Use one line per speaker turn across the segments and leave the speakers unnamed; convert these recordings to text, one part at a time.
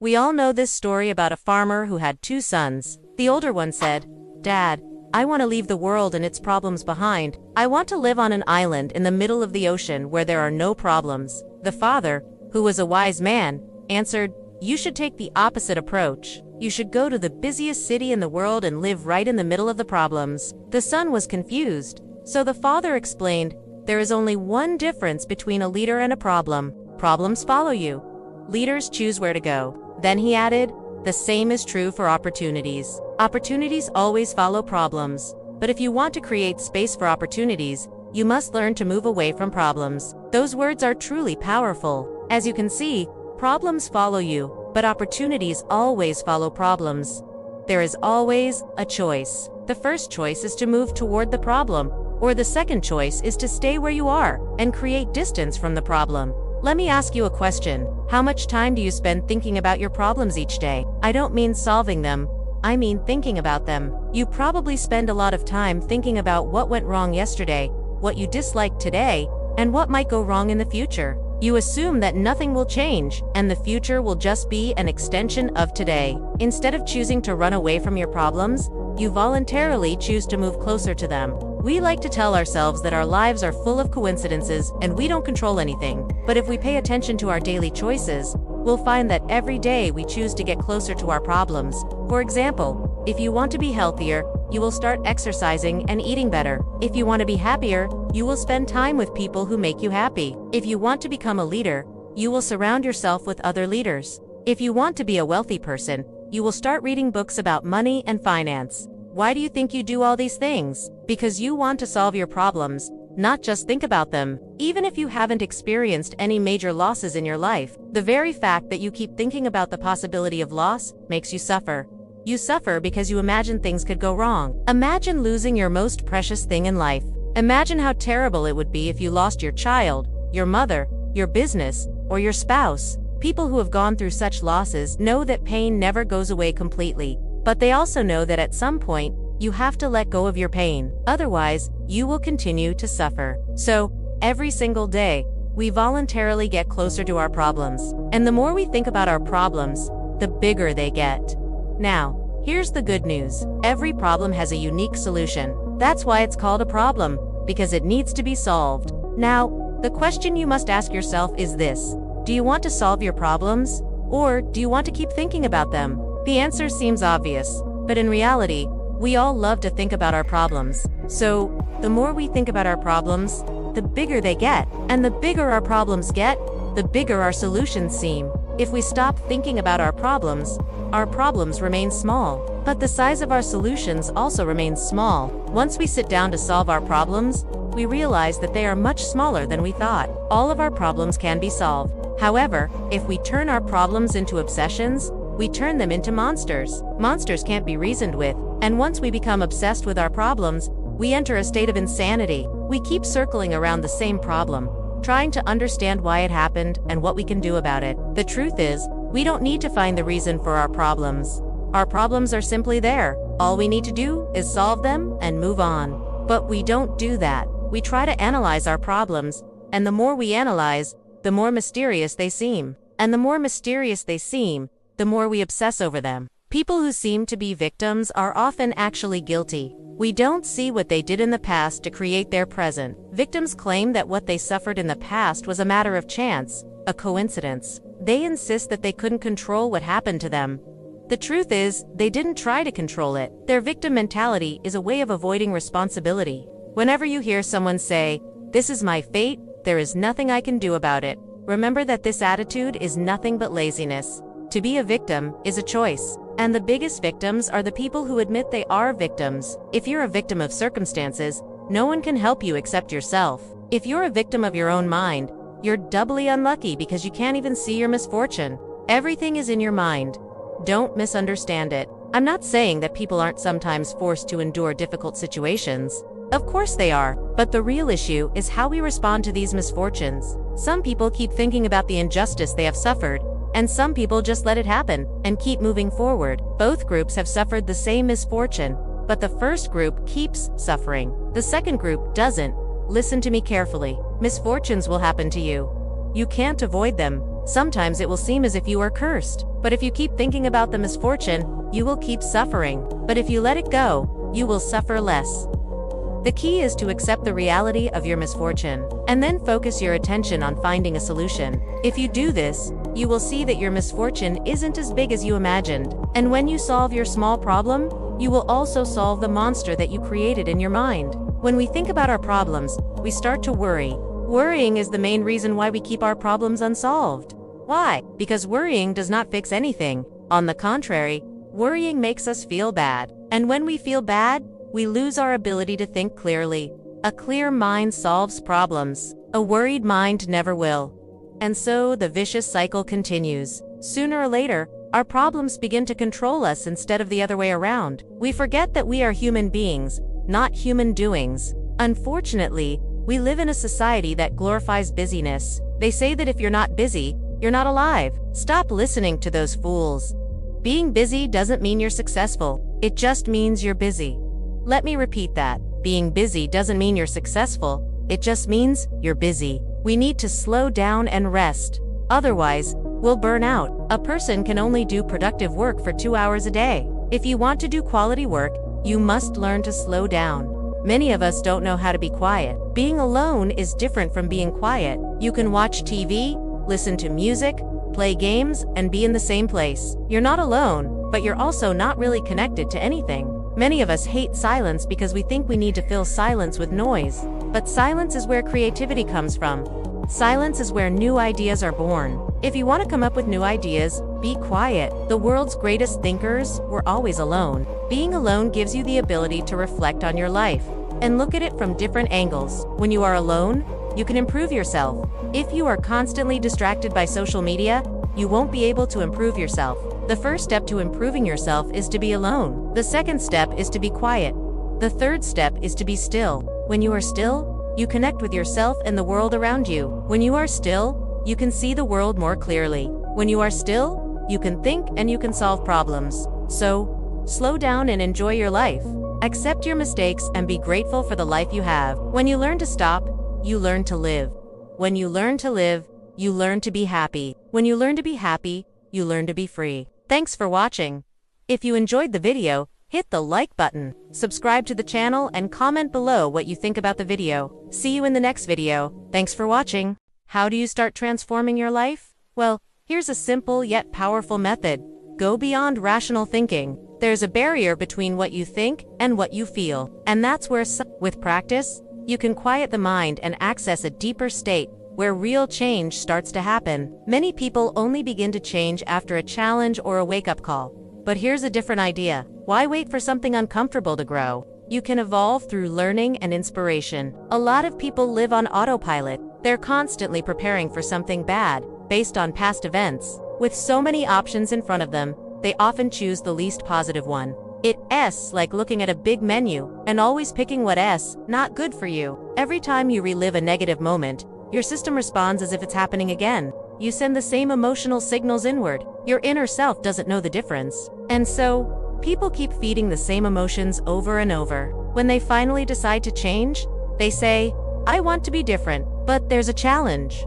We all know this story about a farmer who had two sons. The older one said, "Dad, I want to leave the world and its problems behind. I want to live on an island in the middle of the ocean where there are no problems." The father, who was a wise man, answered, "You should take the opposite approach. You should go to the busiest city in the world and live right in the middle of the problems." The son was confused, so the father explained, "There is only one difference between a leader and a problem. Problems follow you. Leaders choose where to go." Then he added, "The same is true for opportunities. Opportunities always follow problems. But if you want to create space for opportunities, you must learn to move away from problems." Those words are truly powerful. As you can see, problems follow you, but opportunities always follow problems. There is always a choice. The first choice is to move toward the problem, or the second choice is to stay where you are and create distance from the problem. Let me ask you a question. How much time do you spend thinking about your problems each day? I don't mean solving them, I mean thinking about them. You probably spend a lot of time thinking about what went wrong yesterday, what you dislike today, and what might go wrong in the future. You assume that nothing will change, and the future will just be an extension of today. Instead of choosing to run away from your problems, you voluntarily choose to move closer to them. We like to tell ourselves that our lives are full of coincidences and we don't control anything. But if we pay attention to our daily choices, we'll find that every day we choose to get closer to our problems. For example, if you want to be healthier, you will start exercising and eating better. If you want to be happier, you will spend time with people who make you happy. If you want to become a leader, you will surround yourself with other leaders. If you want to be a wealthy person, you will start reading books about money and finance. Why do you think you do all these things? Because you want to solve your problems, not just think about them. Even if you haven't experienced any major losses in your life, the very fact that you keep thinking about the possibility of loss makes you suffer. You suffer because you imagine things could go wrong. Imagine losing your most precious thing in life. Imagine how terrible it would be if you lost your child, your mother, your business, or your spouse. People who have gone through such losses know that pain never goes away completely, but they also know that at some point, you have to let go of your pain. Otherwise, you will continue to suffer. So, every single day, we voluntarily get closer to our problems. And the more we think about our problems, the bigger they get. Now, here's the good news. Every problem has a unique solution. That's why it's called a problem, because it needs to be solved. Now, the question you must ask yourself is this: do you want to solve your problems, or do you want to keep thinking about them? The answer seems obvious, but in reality, we all love to think about our problems. So, the more we think about our problems, the bigger they get. And the bigger our problems get, the bigger our solutions seem. If we stop thinking about our problems remain small. But the size of our solutions also remains small. Once we sit down to solve our problems, we realize that they are much smaller than we thought. All of our problems can be solved. However, if we turn our problems into obsessions, we turn them into monsters. Monsters can't be reasoned with, and once we become obsessed with our problems, we enter a state of insanity. We keep circling around the same problem, trying to understand why it happened and what we can do about it. The truth is, we don't need to find the reason for our problems. Our problems are simply there. All we need to do is solve them and move on. But we don't do that. We try to analyze our problems, and the more we analyze, the more mysterious they seem. And the more mysterious they seem, the more we obsess over them. People who seem to be victims are often actually guilty. We don't see what they did in the past to create their present. Victims claim that what they suffered in the past was a matter of chance, a coincidence. They insist that they couldn't control what happened to them. The truth is, they didn't try to control it. Their victim mentality is a way of avoiding responsibility. Whenever you hear someone say, "This is my fate, there is nothing I can do about it," remember that this attitude is nothing but laziness. To be a victim is a choice. And the biggest victims are the people who admit they are victims. If you're a victim of circumstances, no one can help you except yourself. If you're a victim of your own mind, you're doubly unlucky because you can't even see your misfortune. Everything is in your mind. Don't misunderstand it. I'm not saying that people aren't sometimes forced to endure difficult situations. Of course they are, but the real issue is how we respond to these misfortunes. Some people keep thinking about the injustice they have suffered, and some people just let it happen and keep moving forward. Both groups have suffered the same misfortune, but the first group keeps suffering. The second group doesn't. Listen to me carefully. Misfortunes will happen to you. You can't avoid them. Sometimes it will seem as if you are cursed. But if you keep thinking about the misfortune, you will keep suffering. But if you let it go, you will suffer less. The key is to accept the reality of your misfortune, and then focus your attention on finding a solution. If you do this, you will see that your misfortune isn't as big as you imagined. And when you solve your small problem, you will also solve the monster that you created in your mind. When we think about our problems, we start to worry. Worrying is the main reason why we keep our problems unsolved. Why? Because worrying does not fix anything. On the contrary, worrying makes us feel bad. And when we feel bad, we lose our ability to think clearly. A clear mind solves problems. A worried mind never will. And so the vicious cycle continues. Sooner or later, our problems begin to control us instead of the other way around. We forget that we are human beings, not human doings. Unfortunately, we live in a society that glorifies busyness. They say that if you're not busy, you're not alive. Stop listening to those fools. Being busy doesn't mean you're successful. It just means you're busy. Let me repeat that. Being busy doesn't mean you're successful. It just means you're busy. We need to slow down and rest. Otherwise, we'll burn out. A person can only do productive work for 2 hours a day. If you want to do quality work, you must learn to slow down. Many of us don't know how to be quiet. Being alone is different from being quiet. You can watch TV, listen to music, play games, and be in the same place. You're not alone, but you're also not really connected to anything. Many of us hate silence because we think we need to fill silence with noise. But silence is where creativity comes from. Silence is where new ideas are born. If you want to come up with new ideas, be quiet. The world's greatest thinkers were always alone. Being alone gives you the ability to reflect on your life and look at it from different angles. When you are alone, you can improve yourself. If you are constantly distracted by social media, you won't be able to improve yourself. The first step to improving yourself is to be alone. The second step is to be quiet. The third step is to be still. When you are still, you connect with yourself and the world around you. When you are still, you can see the world more clearly. When you are still, you can think and you can solve problems. So, slow down and enjoy your life. Accept your mistakes and be grateful for the life you have. When you learn to stop, you learn to live. When you learn to live, you learn to be happy. When you learn to be happy, you learn to be free. Thanks for watching. If you enjoyed the video, hit the like button, subscribe to the channel, and comment below what you think about the video. See you in the next video. Thanks for watching. How do you start transforming your life? Well, here's a simple yet powerful method. Go beyond rational thinking. There's a barrier between what you think and what you feel. And that's where, with practice, you can quiet the mind and access a deeper state where real change starts to happen. Many people only begin to change after a challenge or a wake-up call. But here's a different idea. Why wait for something uncomfortable to grow? You can evolve through learning and inspiration. A lot of people live on autopilot. They're constantly preparing for something bad, based on past events. With so many options in front of them, they often choose the least positive one. It's like looking at a big menu and always picking what's not good for you. Every time you relive a negative moment, your system responds as if it's happening again. You send the same emotional signals inward. Your inner self doesn't know the difference. And so, people keep feeding the same emotions over and over. When they finally decide to change, they say, I want to be different, but there's a challenge.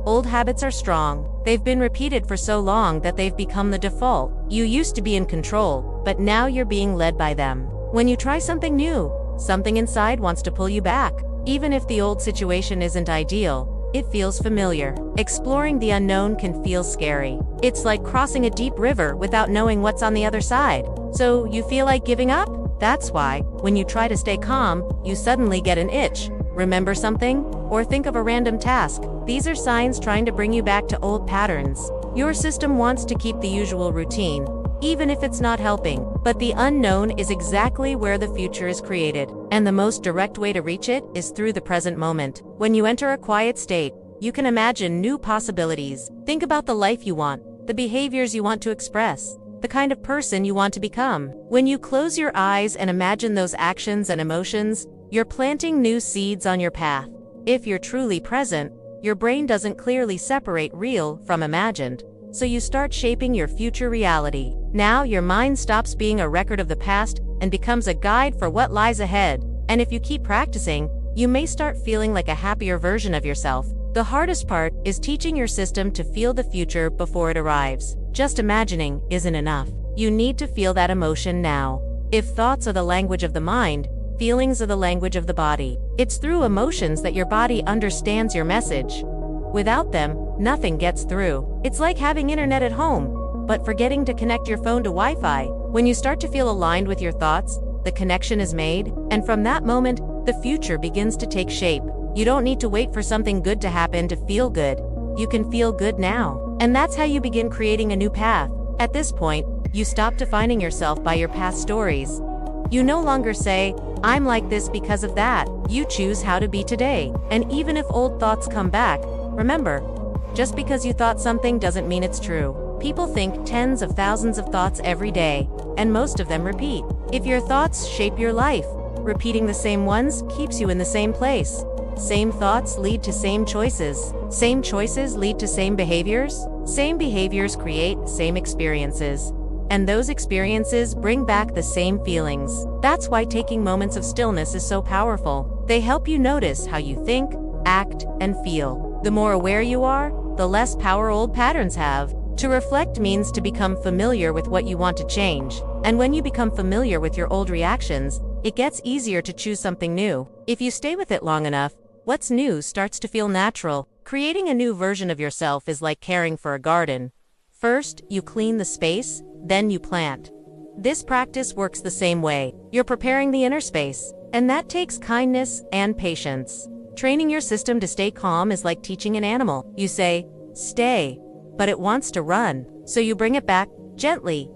Old habits are strong. They've been repeated for so long that they've become the default. You used to be in control, but now you're being led by them. When you try something new, something inside wants to pull you back. Even if the old situation isn't ideal, it feels familiar. Exploring the unknown can feel scary. It's like crossing a deep river without knowing what's on the other side. So you feel like giving up? That's why, when you try to stay calm, you suddenly get an itch. Remember something? Or think of a random task. These are signs trying to bring you back to old patterns. Your system wants to keep the usual routine, even if it's not helping. But the unknown is exactly where the future is created. And the most direct way to reach it is through the present moment. When you enter a quiet state, you can imagine new possibilities. Think about the life you want, the behaviors you want to express, the kind of person you want to become. When you close your eyes and imagine those actions and emotions, you're planting new seeds on your path. If you're truly present, your brain doesn't clearly separate real from imagined. So you start shaping your future reality. Now your mind stops being a record of the past and becomes a guide for what lies ahead. And if you keep practicing, you may start feeling like a happier version of yourself. The hardest part is teaching your system to feel the future before it arrives. Just imagining isn't enough. You need to feel that emotion now. If thoughts are the language of the mind, feelings are the language of the body. It's through emotions that your body understands your message. Without them, nothing gets through. It's like having internet at home, but forgetting to connect your phone to Wi-Fi. When you start to feel aligned with your thoughts, the connection is made, and from that moment, the future begins to take shape. You don't need to wait for something good to happen to feel good. You can feel good now. And that's how you begin creating a new path. At this point, you stop defining yourself by your past stories. You no longer say, "I'm like this because of that." You choose how to be today. And even if old thoughts come back, remember, just because you thought something doesn't mean it's true. People think tens of thousands of thoughts every day, and most of them repeat. If your thoughts shape your life, repeating the same ones keeps you in the same place. Same thoughts lead to same choices. Same choices lead to same behaviors. Same behaviors create same experiences. And those experiences bring back the same feelings. That's why taking moments of stillness is so powerful. They help you notice how you think, act, and feel. The more aware you are, the less power old patterns have. To reflect means to become familiar with what you want to change. And when you become familiar with your old reactions, it gets easier to choose something new. If you stay with it long enough, what's new starts to feel natural. Creating a new version of yourself is like caring for a garden. First, you clean the space, then you plant. This practice works the same way. You're preparing the inner space, and that takes kindness and patience. Training your system to stay calm is like teaching an animal. You say, "Stay," but it wants to run. So you bring it back gently,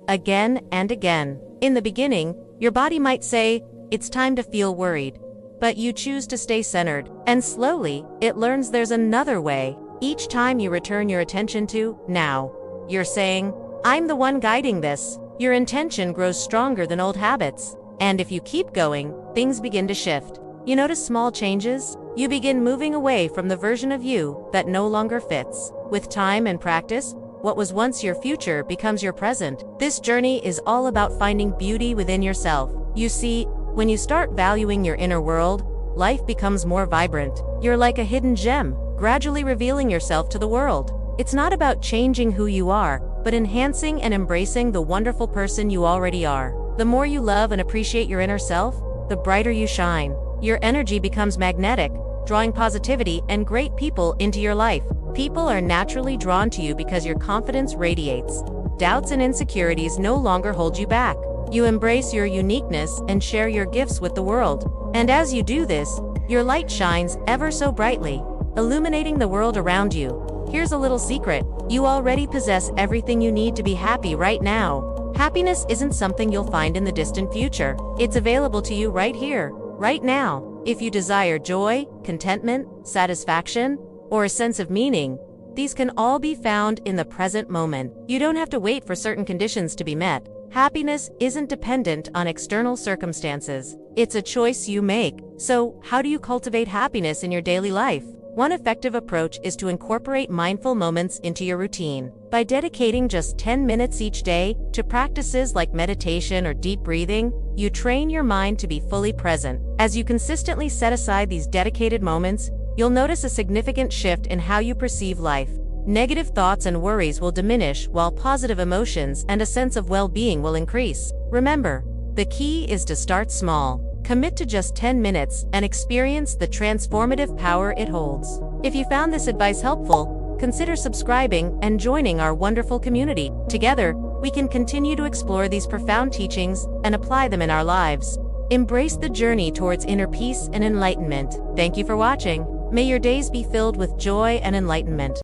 again and again. In the beginning, your body might say, "It's time to feel worried." But you choose to stay centered, and slowly, it learns there's another way. Each time you return your attention to now, you're saying, "I'm the one guiding this." Your intention grows stronger than old habits. And if you keep going, things begin to shift. You notice small changes? You begin moving away from the version of you that no longer fits. With time and practice, what was once your future becomes your present. This journey is all about finding beauty within yourself. You see, when you start valuing your inner world, life becomes more vibrant. You're like a hidden gem, gradually revealing yourself to the world. It's not about changing who you are, but enhancing and embracing the wonderful person you already are. The more you love and appreciate your inner self, the brighter you shine. Your energy becomes magnetic, drawing positivity and great people into your life. People are naturally drawn to you because your confidence radiates. Doubts and insecurities no longer hold you back. You embrace your uniqueness and share your gifts with the world. And as you do this, your light shines ever so brightly, illuminating the world around you. Here's a little secret. You already possess everything you need to be happy right now. Happiness isn't something you'll find in the distant future. It's available to you right here, right now. If you desire joy, contentment, satisfaction, or a sense of meaning, these can all be found in the present moment. You don't have to wait for certain conditions to be met. Happiness isn't dependent on external circumstances. It's a choice you make. So, how do you cultivate happiness in your daily life? One effective approach is to incorporate mindful moments into your routine. By dedicating just 10 minutes each day to practices like meditation or deep breathing, you train your mind to be fully present. As you consistently set aside these dedicated moments, you'll notice a significant shift in how you perceive life. Negative thoughts and worries will diminish, while positive emotions and a sense of well-being will increase. Remember, the key is to start small. Commit to just 10 minutes and experience the transformative power it holds. If you found this advice helpful, consider subscribing and joining our wonderful community. Together, we can continue to explore these profound teachings and apply them in our lives. Embrace the journey towards inner peace and enlightenment. Thank you for watching. May your days be filled with joy and enlightenment.